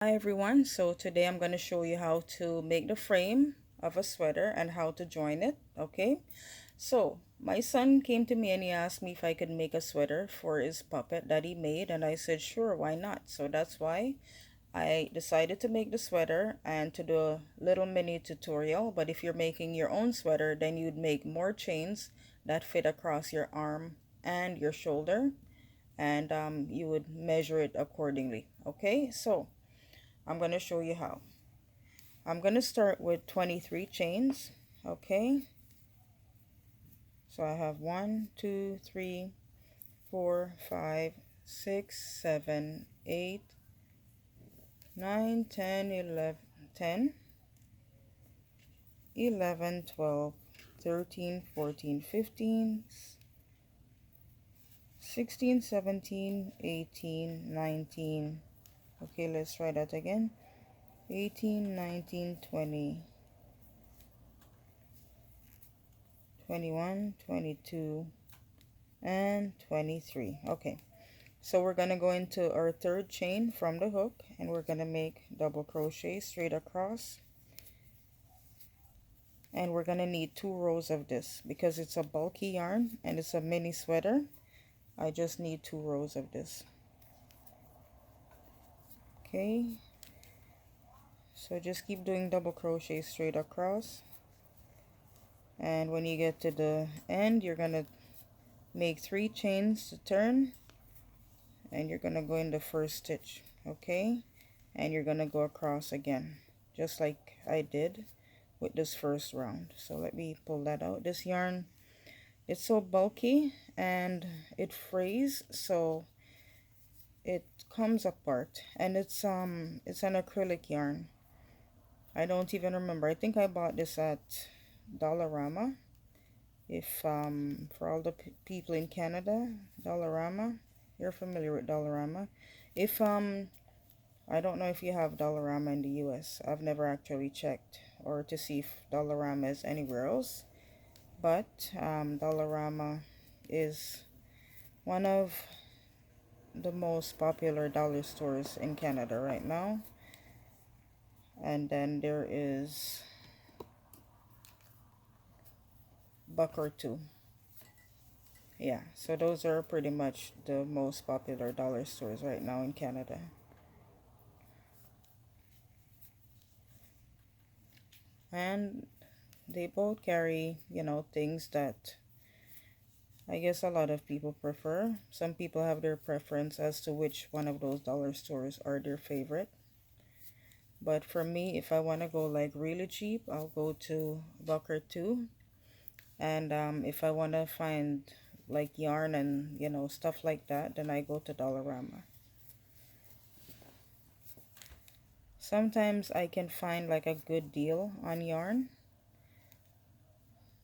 Hi everyone, so today I'm going to show you how to make the frame of a sweater and how to join it. Okay, so my son came to me and he asked me if I could make a sweater for his puppet that he made, and I said sure, why not? So that's why I decided to make the sweater and to do a little mini tutorial. But if you're making your own sweater, then you'd make more chains that fit across your arm and your shoulder, and you would measure it accordingly. Okay, so I'm going to show you how. I'm going to start with 23 chains. Okay, so I have 1, 2, 3, 4, 5, 6, 7, 8, 9, 10, 11, 10, 11, 12, 13, 14, 15, 16, 17, 18, 19. Okay, let's try that again. 18, 19, 20, 21, 22, and 23. Okay, so we're going to go into our third chain from the hook, and we're going to make double crochet straight across, and we're going to need 2 rows of this because it's a bulky yarn and it's a mini sweater. I just need 2 rows of this. Okay, so just keep doing double crochet straight across, and when you get to the end, you're going to make 3 chains to turn, and you're going to go in the first stitch. Okay, and you're going to go across again just like I did with this first round. So let me pull that out. This yarn, it's so bulky and it frays, so it comes apart, and it's an acrylic yarn. I don't even remember. I think I bought this at Dollarama. If for all the people in Canada, Dollarama, you're familiar with Dollarama. If I don't know if you have Dollarama in the US. I've never actually checked or to see if Dollarama is anywhere else. But Dollarama is one of the most popular dollar stores in Canada right now. And then there is Buck or Two. Yeah, so those are pretty much the most popular dollar stores right now in Canada. And they both carry, things that I guess a lot of people prefer. Some people have their preference as to which one of those dollar stores are their favorite. But for me, if I want to go like really cheap, I'll go to Buck or Two. And if I want to find like yarn and, stuff like that, then I go to Dollarama. Sometimes I can find like a good deal on yarn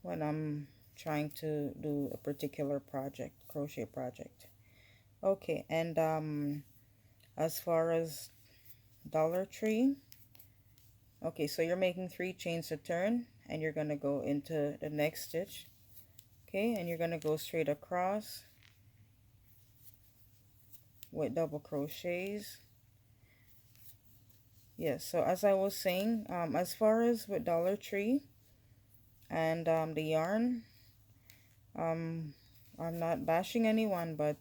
when I'm trying to do a particular project, crochet project. Okay, and as far as Dollar Tree, okay, so you're making 3 chains to turn, and you're going to go into the next stitch. Okay, and you're going to go straight across with double crochets. Yes, so as I was saying, as far as with Dollar Tree and the yarn, I'm not bashing anyone, but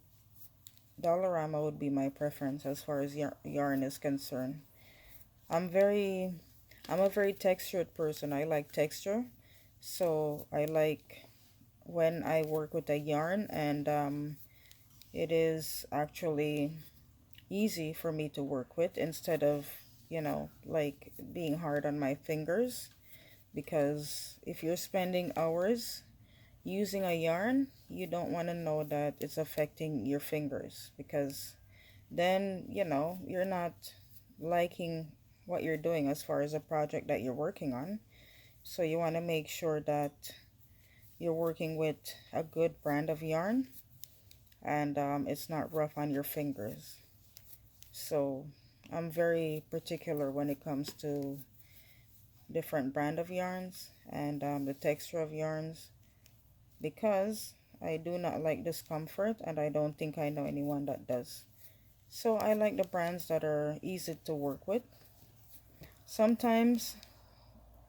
Dollarama would be my preference as far as yarn is concerned. I'm a very textured person. I like texture, so I like when I work with a yarn, and it is actually easy for me to work with instead of, like being hard on my fingers. Because if you're spending hours using a yarn, you don't want to know that it's affecting your fingers, because then, you're not liking what you're doing as far as a project that you're working on. So you want to make sure that you're working with a good brand of yarn, and it's not rough on your fingers. So I'm very particular when it comes to different brand of yarns and the texture of yarns, because I do not like discomfort, and I don't think I know anyone that does. So I like the brands that are easy to work with. Sometimes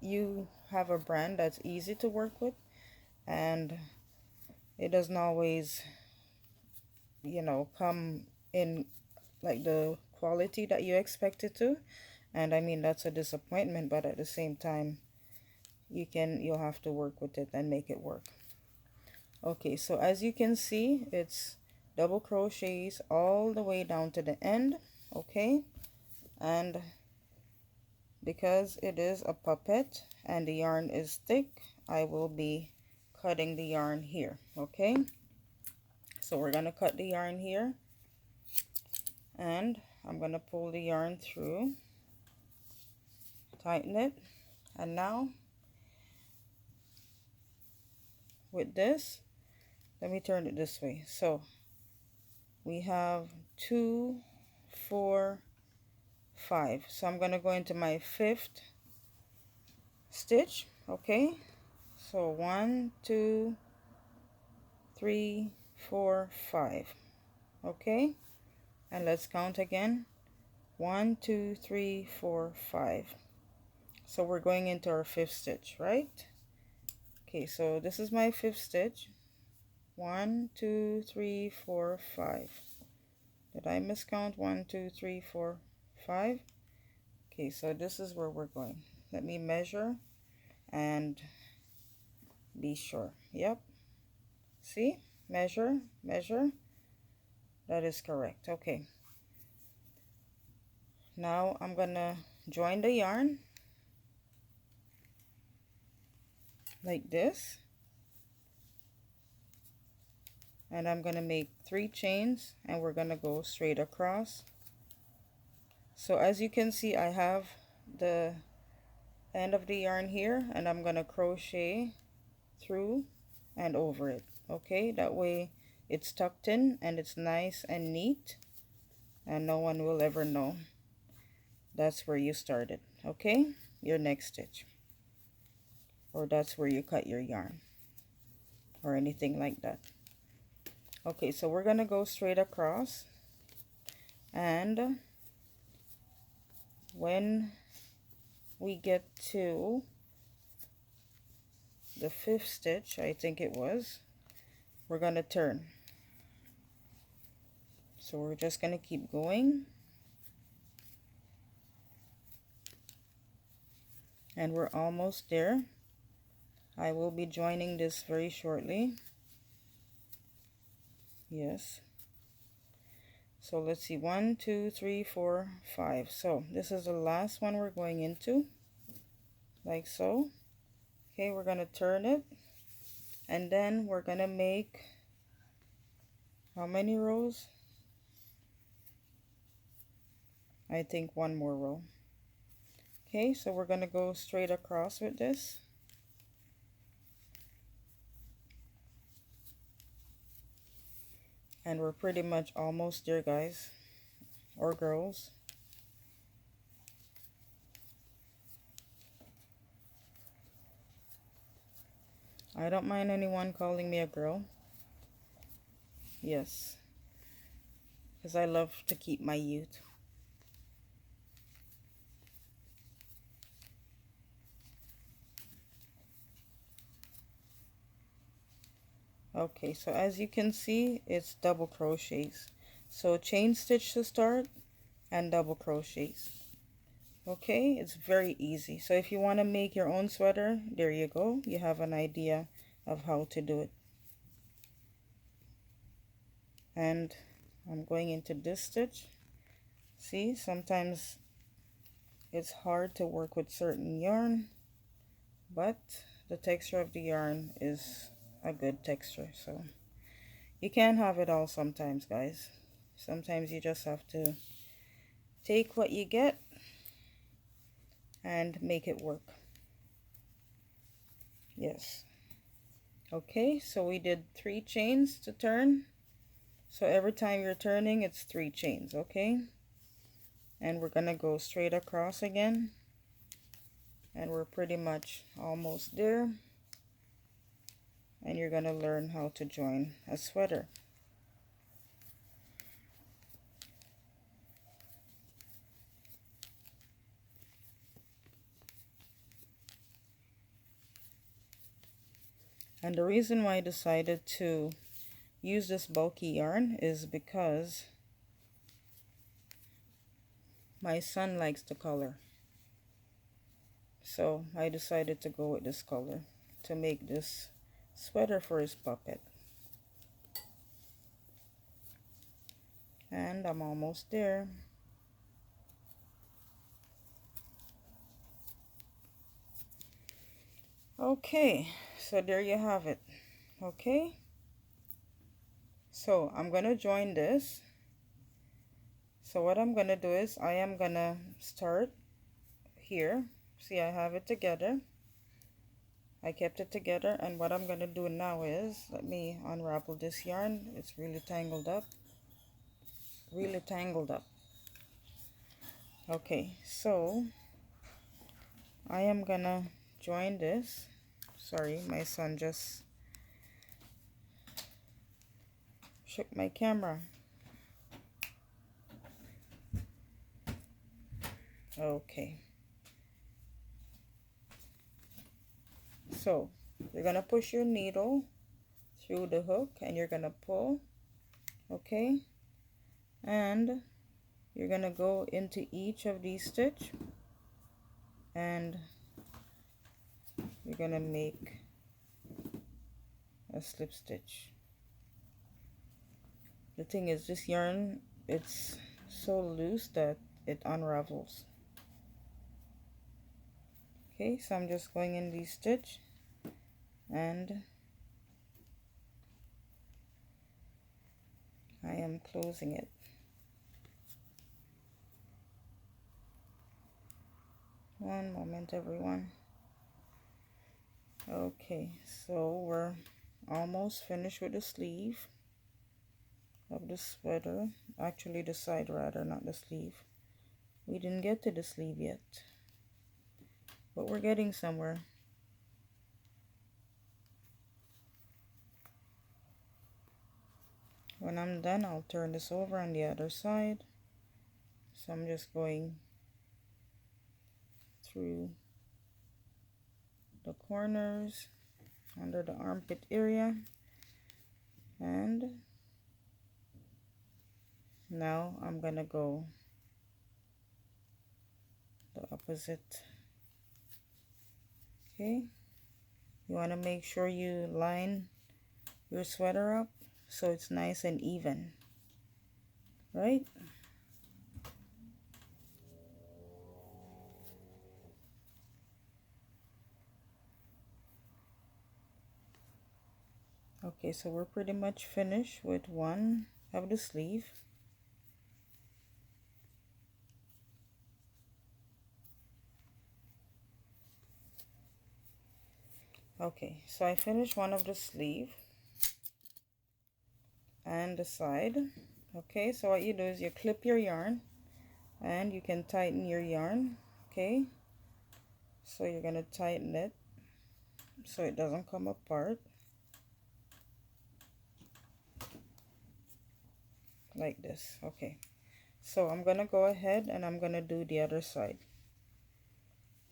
you have a brand that's easy to work with and it doesn't always, come in like the quality that you expect it to. And I mean, that's a disappointment, but at the same time, you'll have to work with it and make it work. Okay, so as you can see, it's double crochets all the way down to the end. Okay, and because it is a puppet and the yarn is thick, I will be cutting the yarn here. Okay, so we're gonna cut the yarn here, and I'm gonna pull the yarn through, tighten it, and now with this, let me turn it this way. So we have 2, 4, 5. So I'm gonna go into my 5th stitch. Okay, so 1, 2, 3, 4, 5. Okay, and let's count again. 1, 2, 3, 4, 5. So we're going into our 5th stitch, right? Okay, so this is my 5th stitch. 1, 2, 3, 4, 5. Did I miscount? 1, 2, 3, 4, 5. Okay, so this is where we're going. Let me measure and be sure. Yep. See? Measure, measure. That is correct. Okay. Now I'm gonna join the yarn like this. And I'm gonna make 3 chains and we're gonna go straight across. So as you can see, I have the end of the yarn here and I'm gonna crochet through and over it. Okay, that way it's tucked in and it's nice and neat and no one will ever know that's where you started. Okay, your next stitch, or that's where you cut your yarn or anything like that. Okay, so we're gonna go straight across, and when we get to the 5th stitch, I think it was, we're gonna turn. So we're just gonna keep going, and we're almost there. I will be joining this very shortly. Yes. So let's see, 1, 2, 3, 4, 5. So this is the last one we're going into, like so. Okay, we're gonna turn it, and then we're gonna make how many rows? I think 1 more row. Okay, so we're gonna go straight across with this. And we're pretty much almost there, guys, or girls. I don't mind anyone calling me a girl. Yes, because I love to keep my youth. Okay, so as you can see, it's double crochets. So chain stitch to start and double crochets. Okay, it's very easy. So if you want to make your own sweater, there you go. You have an idea of how to do it. And I'm going into this stitch. See, sometimes it's hard to work with certain yarn, but the texture of the yarn is a good texture. So you can't have it all sometimes, guys. Sometimes you just have to take what you get and make it work. Yes. Okay, so we did 3 chains to turn. So every time you're turning, it's 3 chains, okay? And we're gonna go straight across again. And we're pretty much almost there. And you're gonna learn how to join a sweater. And the reason why I decided to use this bulky yarn is because my son likes the color. So I decided to go with this color to make this sweater for his puppet. And I'm almost there. Okay, so there you have it. Okay, so I'm gonna join this. So what I'm gonna do is I am gonna start here. See, I have it together. I kept it together, and what I'm gonna do now is, let me unravel this yarn. It's really tangled up. Really tangled up. Okay, so I am gonna join this. Sorry, my son just shook my camera. Okay, so you're gonna push your needle through the hook and you're gonna pull. Okay, and you're gonna go into each of these stitch and you're gonna make a slip stitch. The thing is, this yarn, it's so loose that it unravels. Okay, so I'm just going in these stitch and I am closing it. One moment, everyone. Okay, so we're almost finished with the sleeve of the sweater. Actually, the side rather, not the sleeve. We didn't get to the sleeve yet, but we're getting somewhere. When I'm done, I'll turn this over on the other side. So I'm just going through the corners under the armpit area, and now I'm gonna go the opposite. Okay, you want to make sure you line your sweater up so it's nice and even, right? Okay, so we're pretty much finished with one of the sleeve. Okay, so I finished one of the sleeve and the side. Okay, so what you do is you clip your yarn and you can tighten your yarn. Okay, so you're gonna tighten it so it doesn't come apart like this. Okay, so I'm gonna go ahead and I'm gonna do the other side.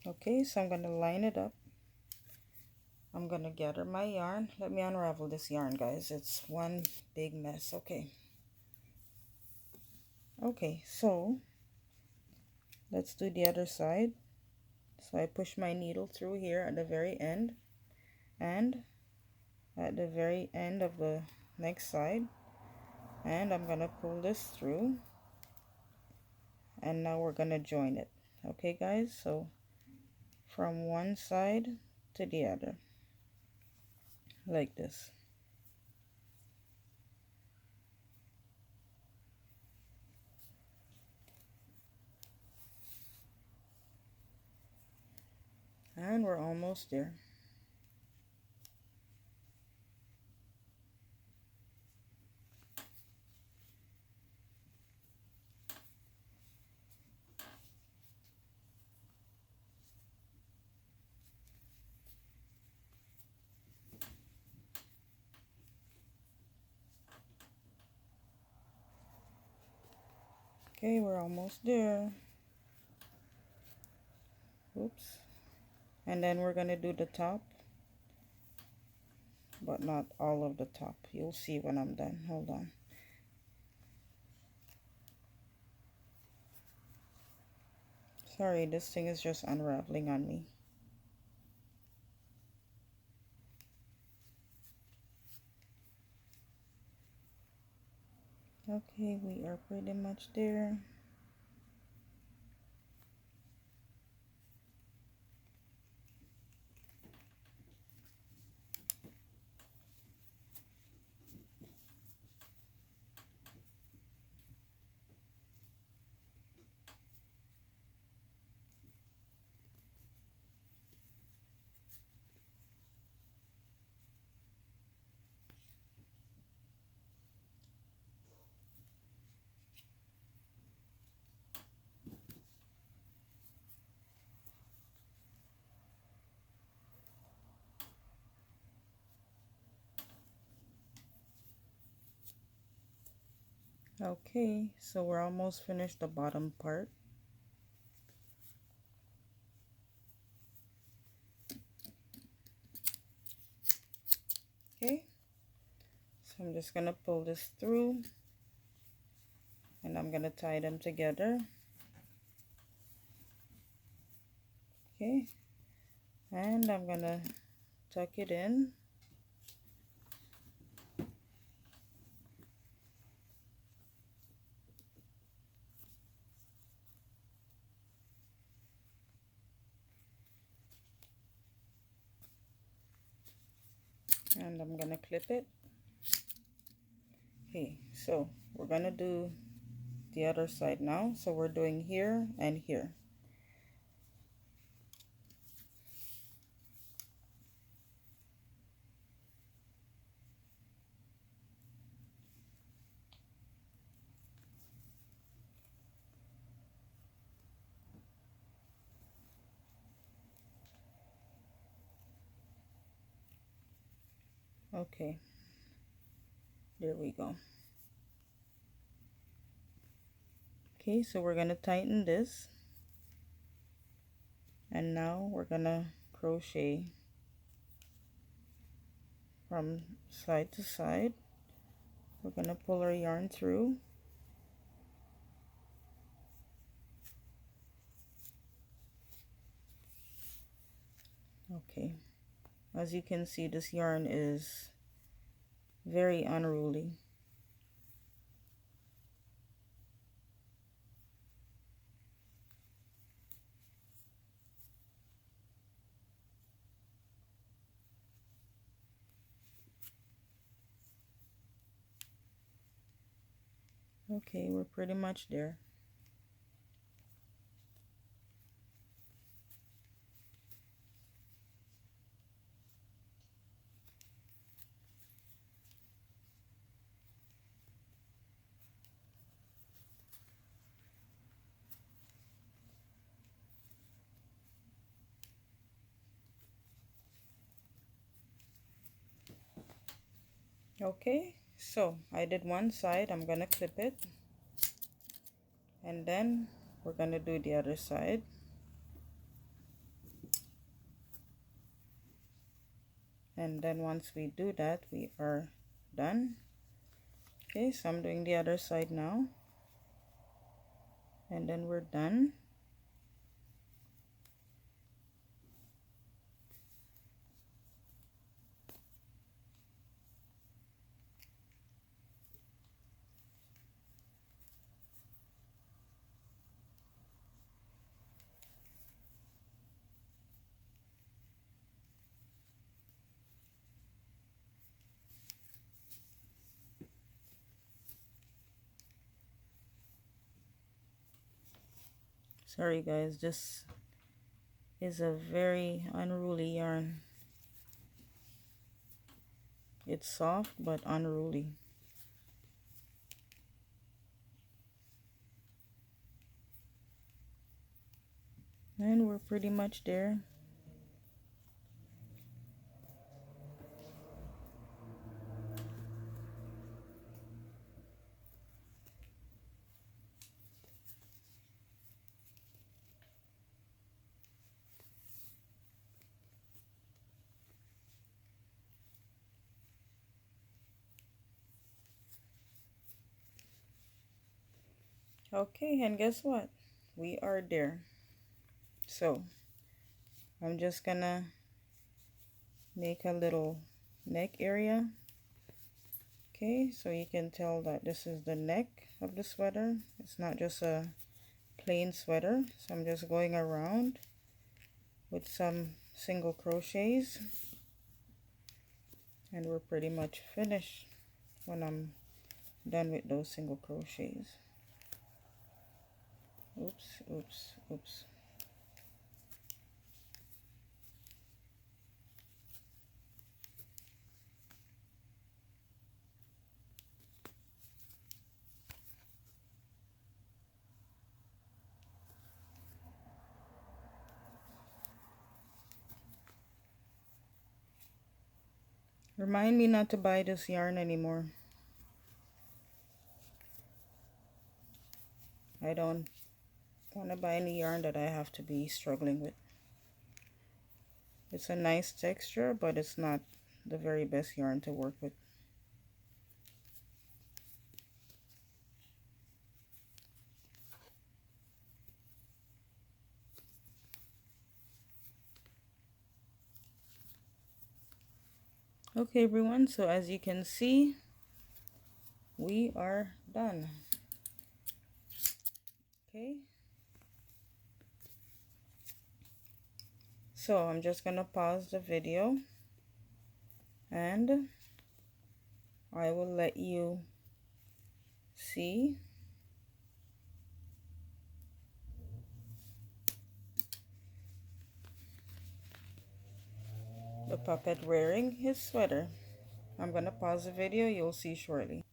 Okay, so I'm gonna line it up. I'm gonna gather my yarn. Let me unravel this yarn, guys. It's one big mess. Okay, so let's do the other side. So I push my needle through here at the very end and at the very end of the next side, and I'm gonna pull this through, and now we're gonna join it. Okay, guys, so from one side to the other like this. And we're almost there. Okay, we're almost there. Oops. And then we're gonna do the top but not all of the top. You'll see when I'm done. Hold on. Sorry, this thing is just unraveling on me. Okay, we are pretty much there. Okay, so we're almost finished the bottom part. Okay, so I'm just gonna pull this through and I'm gonna tie them together. Okay, and I'm gonna tuck it in. And I'm gonna clip it. Okay, so we're gonna do the other side now. So we're doing here and here. Okay, there we go. Okay, so we're gonna tighten this, and now we're gonna crochet from side to side. We're gonna pull our yarn through. Okay, as you can see, this yarn is very unruly. Okay, we're pretty much there. Okay, so I did one side. I'm gonna clip it, and then we're gonna do the other side. And then once we do that, we are done. Okay, so I'm doing the other side now, and then we're done. Sorry guys, this is a very unruly yarn. It's soft but unruly. And we're pretty much there. Okay, and guess what? We are there. So I'm just gonna make a little neck area. Okay, so you can tell that this is the neck of the sweater. It's not just a plain sweater. So I'm just going around with some single crochets, and we're pretty much finished when I'm done with those single crochets. Oops, oops, oops. Remind me not to buy this yarn anymore. I don't want to buy any yarn that I have to be struggling with. It's a nice texture, but it's not the very best yarn to work with. Okay, everyone, so as you can see, we are done. Okay, so I'm just gonna pause the video and I will let you see the puppet wearing his sweater. I'm gonna pause the video, you'll see shortly.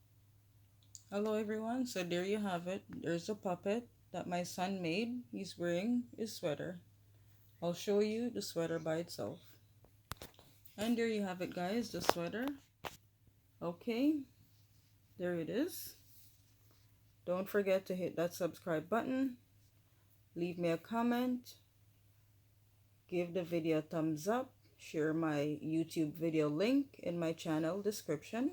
Hello everyone, so there you have it. There's a puppet that my son made. He's wearing his sweater. I'll show you the sweater by itself. And there you have it, guys, the sweater. Okay, there it is. Don't forget to hit that subscribe button. Leave me a comment. Give the video a thumbs up. Share my YouTube video link in my channel description.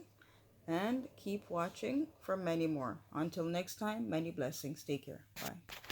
And keep watching for many more. Until next time, many blessings. Take care. Bye.